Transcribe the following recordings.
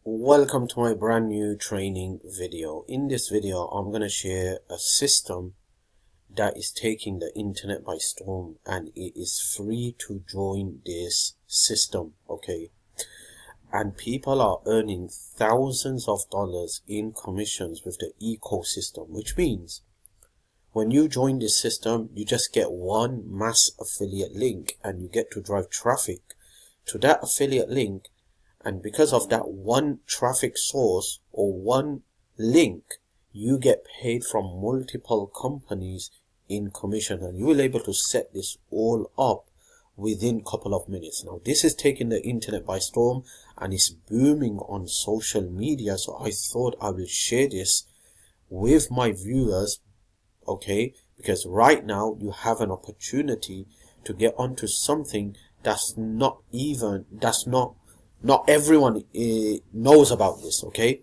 Welcome to my brand new training video. In this video, I'm going to share a system that is taking the internet by storm, and it is free to join this system, okay? And people are earning thousands of dollars in commissions with the ecosystem, which means when you join this system, you just get one mass affiliate link and you get to drive traffic to that affiliate link. And because of that one traffic source or one link, you get paid from multiple companies in commission, and you will be able to set this all up within a couple of minutes. Now, this is taking the internet by storm and it's booming on social media. So I thought I will share this with my viewers, okay? Because right now you have an opportunity to get onto something that's not everyone knows about this, okay?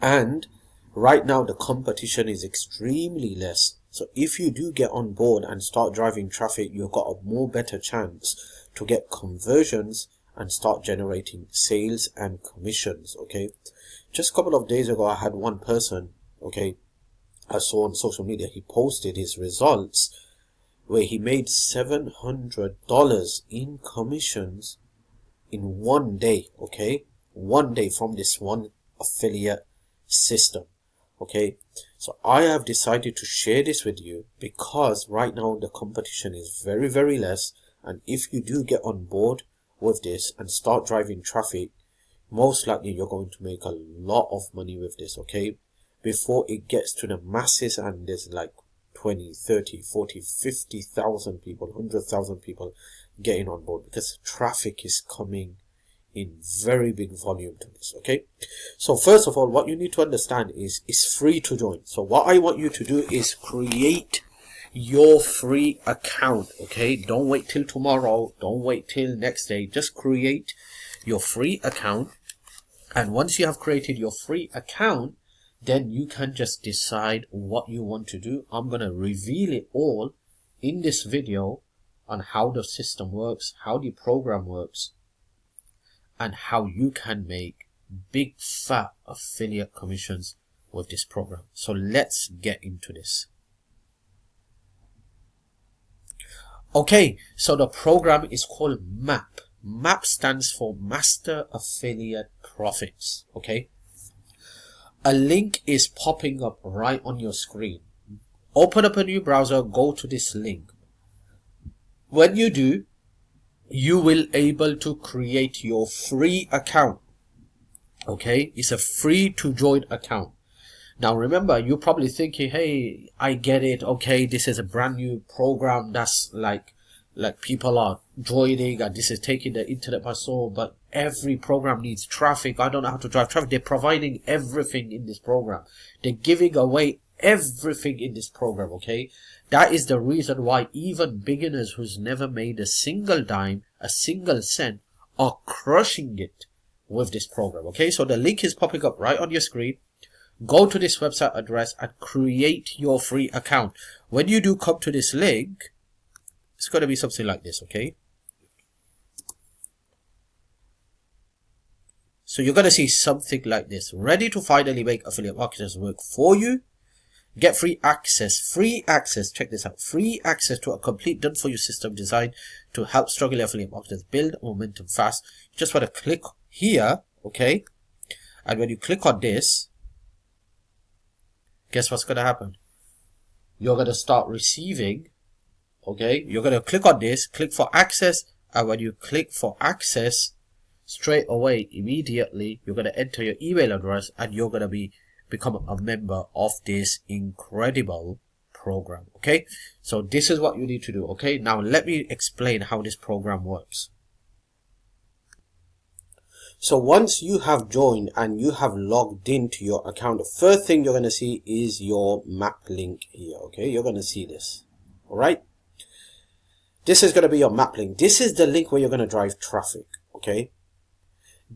And right now the competition is extremely less. So if you do get on board and start driving traffic, you've got a more better chance to get conversions and start generating sales and commissions, okay? Just a couple of days ago, I had one person, okay, I saw on social media, he posted his results where he made $700 in commissions in one day, okay? One day from this one affiliate system, okay? So I have decided to share this with you because right now the competition is very, very less. And if you do get on board with this and start driving traffic, most likely you're going to make a lot of money with this, okay? Before it gets to the masses and there's like 20, 30, 40, 50,000 people, 100,000 people getting on board, because traffic is coming in very big volume to this, okay? So first of all, what you need to understand is it's free to join. So what I want you to do is create your free account, okay? Don't wait till tomorrow, don't wait till next day, just create your free account. And once you have created your free account, then you can just decide what you want to do. I'm going to reveal it all in this video on how the system works, how the program works, and how you can make big fat affiliate commissions with this program. So let's get into this. Okay, so the program is called MAP. MAP stands for Master Affiliate Profits, okay? A link is popping up right on your screen. Open up a new browser, go to this link. When you do, you will able to create your free account, okay? It's a free to join account. Now remember, you're probably thinking, hey, I get it, okay, this is a brand new program that's like people are joining and this is taking the internet by storm, but every program needs traffic. I don't know how to drive traffic. They're providing everything in this program. They're giving away everything in this program, okay? That is the reason why even beginners who's never made a single dime, a single cent, are crushing it with this program, okay? So the link is popping up right on your screen. Go to this website address and create your free account. When you do come to this link, it's going to be something like this, okay? So you're going to see something like this. Ready to finally make affiliate marketers work for you? Get free access, check this out, free access to a complete done-for-you system designed to help struggling affiliate marketers build momentum fast. You just want to click here, okay? And when you click on this, guess what's going to happen? You're going to start receiving, okay? You're going to click on this, click for access, and when you click for access, straight away, immediately, you're going to enter your email address and you're going to become a member of this incredible program, okay? So this is what you need to do, okay? Now let me explain how this program works. So once you have joined and you have logged into your account, the first thing you're going to see is your map link here, okay? You're going to see this, all right? This is going to be your map link. This is the link where you're going to drive traffic, okay?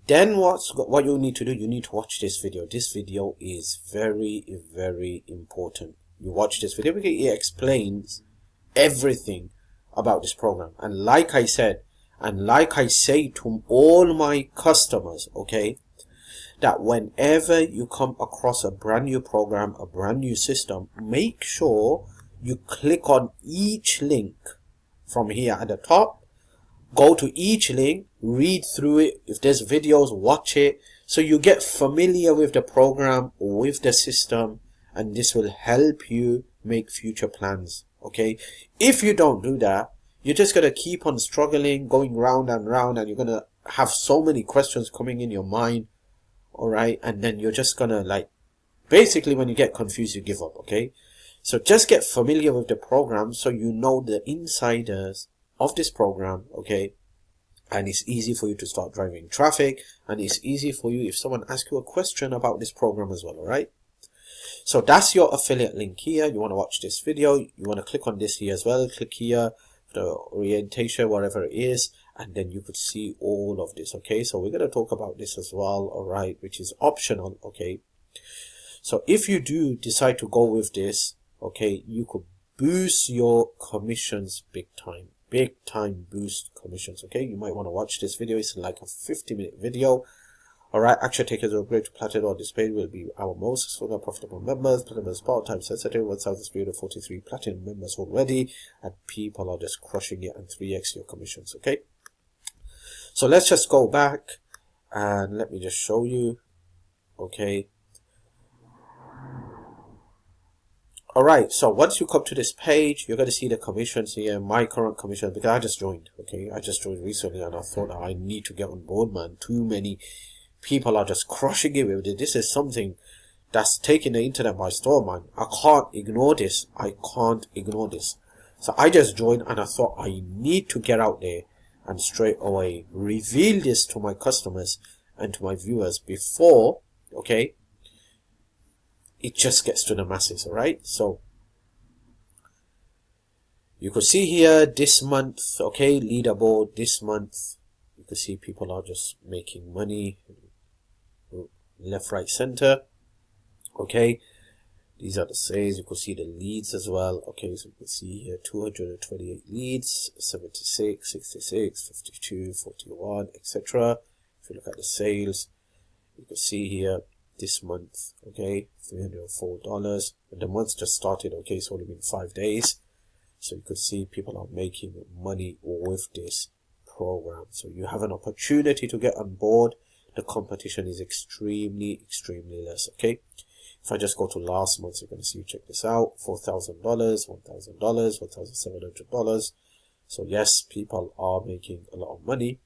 Then what you need to do, you need to watch this video. This video is very, very important. You watch this video because it explains everything about this program. And like I said, and like I say to all my customers, okay, that whenever you come across a brand new program, a brand new system, make sure you click on each link from here at the top. Go to each link, read through it. If there's videos, watch it. So you get familiar with the program, with the system, and this will help you make future plans. Okay. If you don't do that, you're just going to keep on struggling, going round and round, and you're going to have so many questions coming in your mind. All right. And then you're just going to basically when you get confused, you give up. Okay. So just get familiar with the program so you know the insiders of this program. Okay. And it's easy for you to start driving traffic, and it's easy for you if someone asks you a question about this program as well. All right. So that's your affiliate link here. You want to watch this video. You want to click on this here as well. Click here, the orientation, whatever it is, and then you could see all of this. Okay. So we're going to talk about this as well. All right. Which is optional. Okay. So if you do decide to go with this, okay, you could boost your commissions big time boost commissions. Okay. You might want to watch this video. It's like a 50-minute video. All right, action takers will upgrade to platinum on this page will be our most successful and profitable members. Platinum is part-time sensitive, 1,343 platinum members already, and people are just crushing it and 3x your commissions. Okay, so let's just go back and let me just show you. Okay, all right, so once you come to this page, you're going to see the commissions here, my current commission, because I just joined. Okay, I just joined recently, and I thought I need to get on board, man. Too many people are just crushing it with it. This is something that's taking the internet by storm, man. I can't ignore this. So I just joined, and I thought I need to get out there and straight away reveal this to my customers and to my viewers before, okay, it just gets to the masses. All right. So you could see here this month, okay, leaderboard this month. You can see people are just making money left, right, center. Okay, these are the sales. You can see the leads as well. Okay, so you can see here 228 leads, 76, 66, 52, 41, etc. If you look at the sales, you can see here this month, okay, $304, and the month just started. Okay, it's only been 5 days, so you could see people are making money with this program. So you have an opportunity to get on board. The competition is extremely less. Okay, if I just go to last month, you're going to see, check this out, $4,000, $1,000, $1,700. So yes, people are making a lot of money.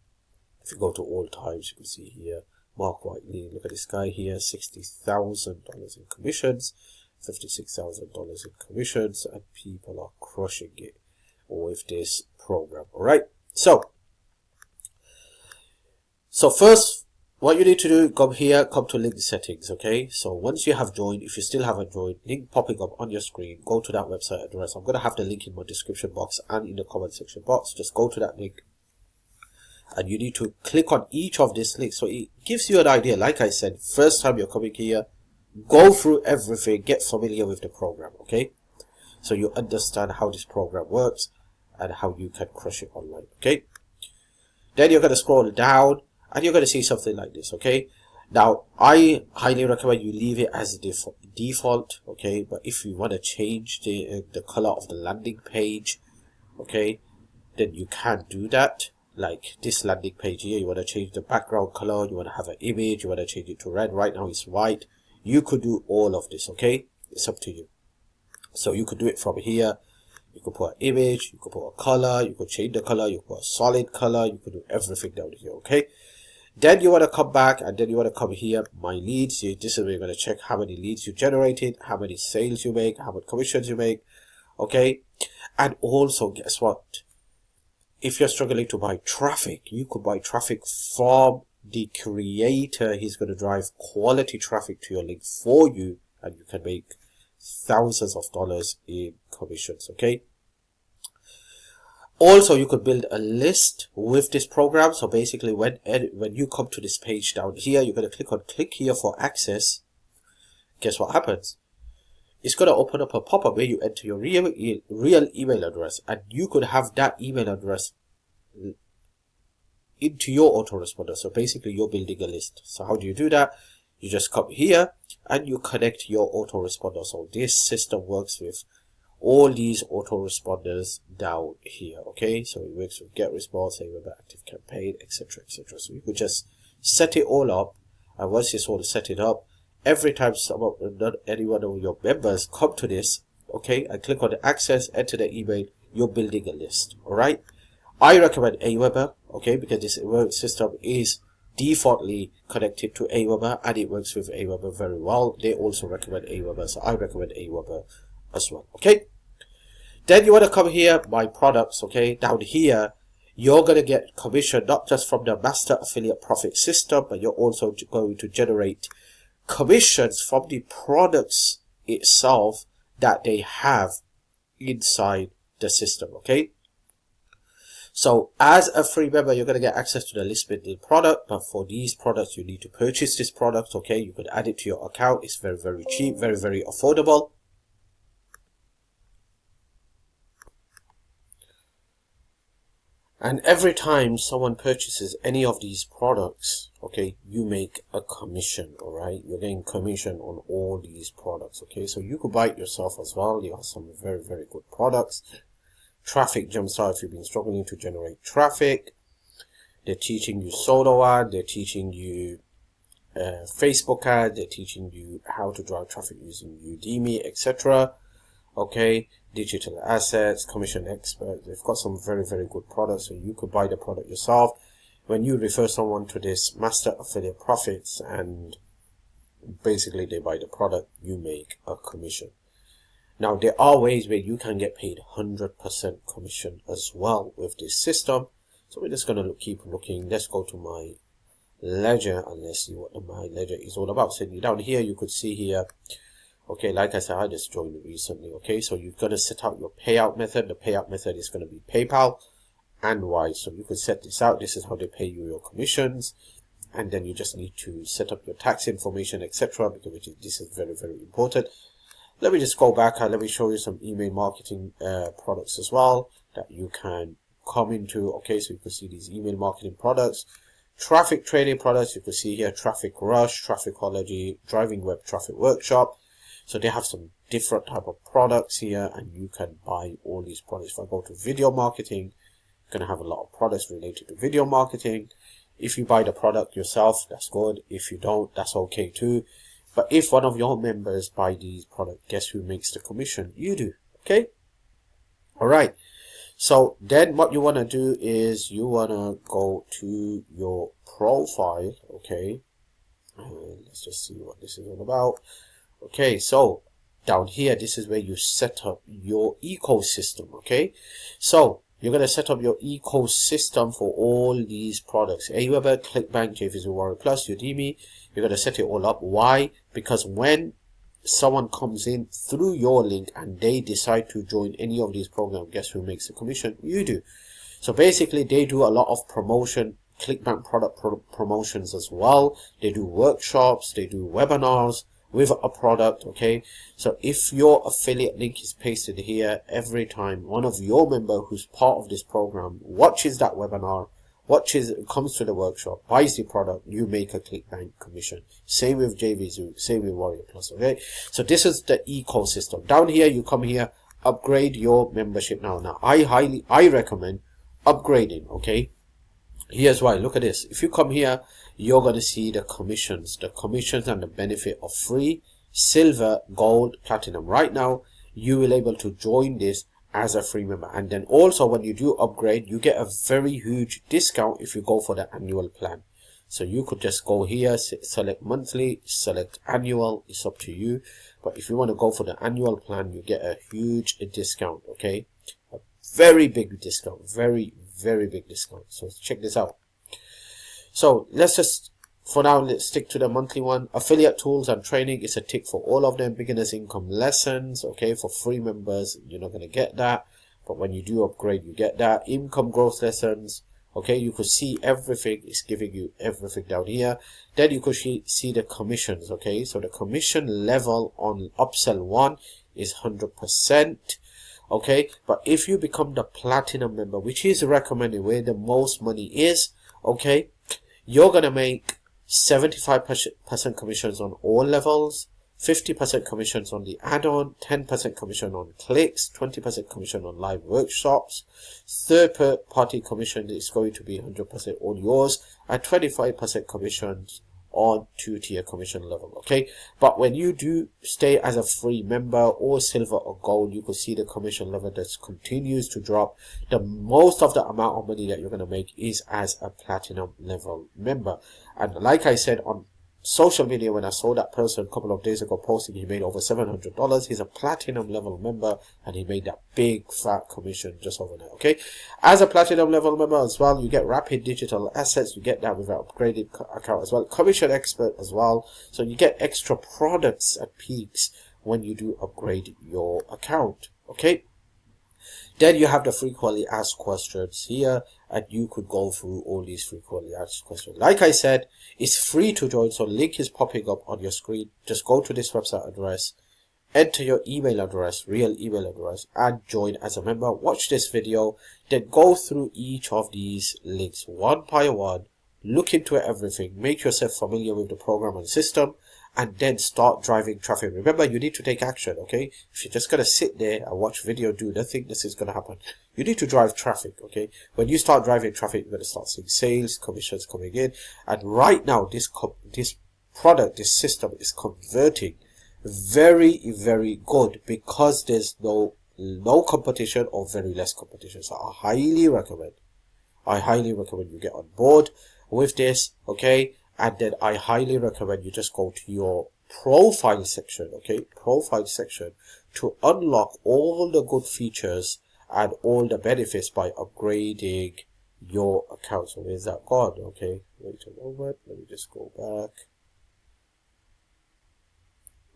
If you go to all times, you can see here Mark Whiteley, look at this guy here, $60,000 in commissions, $56,000 in commissions, and people are crushing it with this program. All right, so first, what you need to do, come here, come to link settings. Okay, so once you have joined, if you still haven't joined, link popping up on your screen, go to that website address. I'm going to have the link in my description box and in the comment section box. Just go to that link, and you need to click on each of these links. So it gives you an idea. Like I said, first time you're coming here, go through everything, get familiar with the program. Okay, so you understand how this program works and how you can crush it online. Okay, then you're going to scroll down, and you're going to see something like this. Okay, now I highly recommend you leave it as default. Okay, but if you want to change the color of the landing page, okay, then you can do that. Like this landing page here, you want to change the background color, you want to have an image, you want to change it to red. Right now it's white. You could do all of this. Okay, it's up to you. So you could do it from here. You could put an image, you could put a color, you could change the color, you could put a solid color, you could do everything down here. Okay, then you want to come back, and then you want to come here, my leads. This is where you're going to check how many leads you generated, how many sales you make, how much commissions you make. Okay, and also guess what, if you're struggling to buy traffic, you could buy traffic from the creator. He's going to drive quality traffic to your link for you, and you can make thousands of dollars in commissions. Okay, also you could build a list with this program. So basically when you come to this page down here, you're going to click here for access. Guess what happens? It's going to open up a pop-up where you enter your real email address, and you could have that email address into your autoresponder. So basically you're building a list. So how do you do that? you just come here and you connect your autoresponder. So this system works with all these autoresponders down here. Okay, so it works with get response, AWeber active campaign, etc, etc. So you could just set it all up, and once you sort of set it up, every time any one of your members come to this, okay, and click on the access, enter the email, you're building a list. All right, I recommend AWeber, okay, because this system is defaultly connected to AWeber and it works with AWeber very well. They also recommend AWeber, so I recommend AWeber as well. Okay, then you want to come here, my products. Okay, down here you're going to get commission not just from the master affiliate profit system, but you're also going to generate commissions from the products itself that they have inside the system. Okay, so as a free member, you're going to get access to the list building product, but for these products you need to purchase this product. Okay, you could add it to your account. It's very, very cheap, very, very affordable. And every time someone purchases any of these products, okay, you make a commission. All right, you're getting commission on all these products. Okay, so you could buy it yourself as well. You have some very, very good products. Traffic jumpstart, if you've been struggling to generate traffic. They're teaching you solo ad, they're teaching you Facebook ad, they're teaching you how to drive traffic using Udemy, etc. Okay, digital assets, commission expert. They've got some very, very good products, so you could buy the product yourself. When you refer someone to this master affiliate profits and basically they buy the product, you make a commission. Now, there are ways where you can get paid 100% commission as well with this system. So we're just going to keep looking. Let's go to my ledger and let's see what my ledger is all about. So down here, you could see here, okay, like I said, I just joined recently. Okay, so you're going to set out your payout method. The payout method is going to be PayPal and Wise. So you could set this out. This is how they pay you your commissions. And then you just need to set up your tax information, etc. because this is very, very important. Let me just go back and let me show you some email marketing products as well that you can come into. Okay, so you can see these email marketing products, traffic trading products. You can see here Traffic Rush, Trafficology, Driving Web Traffic Workshop. So they have some different type of products here, and you can buy all these products. If I go to video marketing, you're going to have a lot of products related to video marketing. If you buy the product yourself, that's good. If you don't, that's okay too. But if one of your members buy these products, guess who makes the commission? You do. Okay. All right. So then what you want to do is you want to go to your profile. Okay. And let's just see what this is all about. Okay. So down here, this is where you set up your ecosystem. Okay. So you're going to set up your ecosystem for all these products. AWeber, ClickBank, JVZoo Warrior Plus, Udemy. You're going to set it all up. Why? Because when someone comes in through your link and they decide to join any of these programs, guess who makes the commission? You do. So basically, they do a lot of promotion, ClickBank product promotions as well. They do workshops, they do webinars with a product. Okay, so if your affiliate link is pasted here, every time one of your member who's part of this program watches that webinar, comes to the workshop, buys the product, you make a ClickBank commission. Same with JVZoo, same with Warrior Plus. Okay, so this is the ecosystem. Down here, you come here, upgrade your membership now. I recommend upgrading. Okay, here's why. Look at this. If you come here, you're going to see the commissions and the benefit of free, silver, gold, platinum. Right now, you will able to join this as a free member. And then also when you do upgrade, you get a very huge discount if you go for the annual plan. So you could just go here, select monthly, select annual. It's up to you. But if you want to go for the annual plan, you get a huge discount. Okay, a very big discount, very, very big discount. So check this out. So let's just, for now, let's stick to the monthly one. Affiliate tools and training is a tick for all of them. Beginners income lessons. Okay, for free members, you're not going to get that. But when you do upgrade, you get that. Income growth lessons. Okay, you could see everything. It's giving you everything down here. Then you could see the commissions. Okay, so the commission level on upsell 1 is 100%. Okay, but if you become the platinum member, which is recommended where the most money is, okay, you're going to make 75% commissions on all levels, 50% commissions on the add-on, 10% commission on clicks, 20% commission on live workshops, third-party commission is going to be 100% all yours, and 25% commissions on two-tier commission level. Okay, but when you do stay as a free member or silver or gold, you can see the commission level that continues to drop. The most of the amount of money that you're going to make is as a platinum level member. And like I said on social media, when I saw that person a couple of days ago posting he made over $700, he's a platinum level member and he made that big fat commission just overnight. Okay, as a platinum level member as well, you get rapid digital assets, you get that with an upgraded account as well, commission expert as well, so you get extra products at peaks when you do upgrade your account. Okay, then you have the frequently asked questions here, and you could go through all these frequently asked questions. Like I said, it's free to join, so link is popping up on your screen. Just go to this website address, enter your email address, real email address, and join as a member. Watch this video, then go through each of these links one by one, look into everything, make yourself familiar with the program and system, and then start driving traffic. Remember, you need to take action. Okay, if you're just going to sit there and watch video do nothing, this is going to happen. You need to drive traffic. Okay, when you start driving traffic, you're going to start seeing sales, commissions coming in, and right now this product, this system is converting very, very good because there's no competition or very less competition. So I highly recommend you get on board with this. Okay, and then I highly recommend you just go to your profile section. Okay, profile section, to unlock all the good features and all the benefits by upgrading your account. So where's that gone? Okay, wait a moment, let me just go back.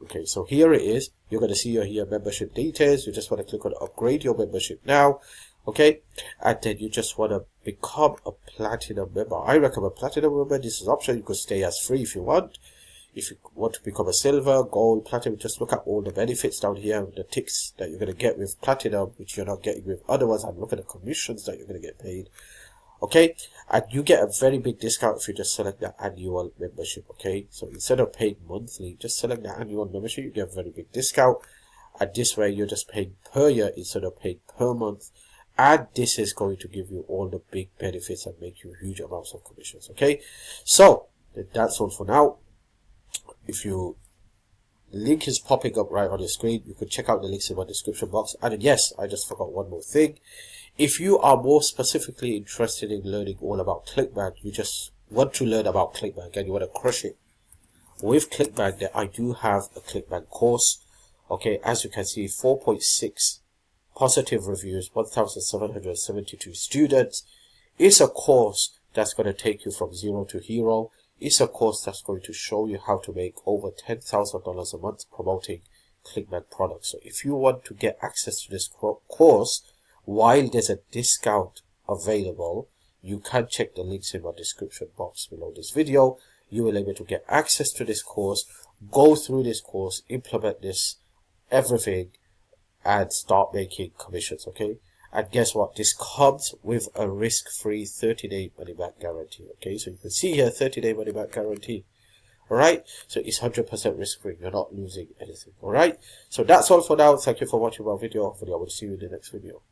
Okay, so here it is. You're going to see here membership details. You just want to click on upgrade your membership now. Okay, and then you just want to become a platinum member. I recommend platinum member. This is optional. You could stay as free if you want. If you want to become a silver, gold, platinum, just look at all the benefits down here, the ticks that you're going to get with platinum, which you're not getting with other ones, and look at the commissions that you're going to get paid. Okay, and you get a very big discount if you just select the annual membership. Okay, so instead of paying monthly, just select the annual membership, you get a very big discount, and this way you're just paying per year instead of paying per month. And this is going to give you all the big benefits and make you huge amounts of commissions. Okay, so that's all for now. If you link is popping up right on the screen, you could check out the links in my description box. And yes, I just forgot one more thing. If you are more specifically interested in learning all about ClickBank, you just want to learn about ClickBank and you want to crush it with ClickBank, then I do have a ClickBank course. Okay, as you can see, 4.6 positive reviews, 1,772 students. It's a course that's going to take you from zero to hero. It's a course that's going to show you how to make over $10,000 a month promoting ClickBank products. So if you want to get access to this course, while there's a discount available, you can check the links in my description box below this video. You will be able to get access to this course, go through this course, implement this, everything, and start making commissions. Okay, and guess what, this comes with a risk-free 30-day money-back guarantee. Okay, so you can see here 30-day money-back guarantee. Alright, so it's 100% risk-free. You're not losing anything. Alright, so that's all for now. Thank you for watching my video. Hopefully I will see you in the next video.